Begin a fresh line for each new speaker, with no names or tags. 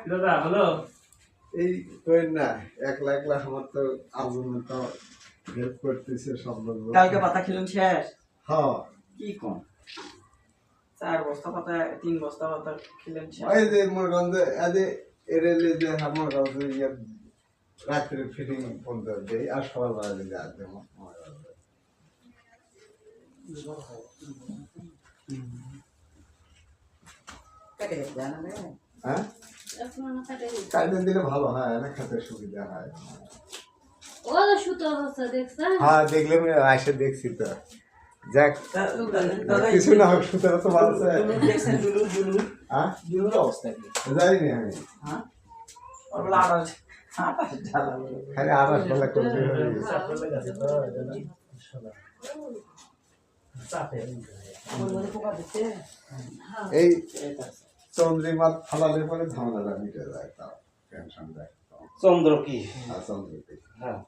দাদা হলো
এই কই না একলা একলা আমার তো আজমে তো হেল্প করতেছে সব লোক।
কালকে পাতা খেলেন শেষ?
হ্যাঁ
কি কোন 4 বস্তা পাতা 3 বস্তা পাতা খেলেন শেষ?
ওই যে মোরগঞ্জে আদে এরেলে যে আমার কাছে ইয়ে রাত্রে ফিটিং বন্ধ দেই আর সকালবেলা দিকে আসবে আমার কাছে।
কেটে দেন না?
হ্যাঁ কাটে দিলে ভালো হয় না, খেতে সুবিধা হয়।
ও সুতো হচ্ছে দেখছেন?
হ্যাঁ দেখলাম, আসে দেখছি তো। যাক
দাদা
কিছু না হোক, সুতরাং তো ভালো আছে।
দেখছেন দুলু
হ্যাঁ
দুলুর অবস্থা কি?
যাইনি আমি,
হ্যাঁ আর বলে আড়াস জ্বালা
খালি আড়াস বেলা করতে এই চন্দ্রিমা ফালালে পরে ঝামেলাটা মিটে যায়, তাও টেনশন যায়।
চন্দ্র কি?
চন্দ্রকে
হ্যাঁ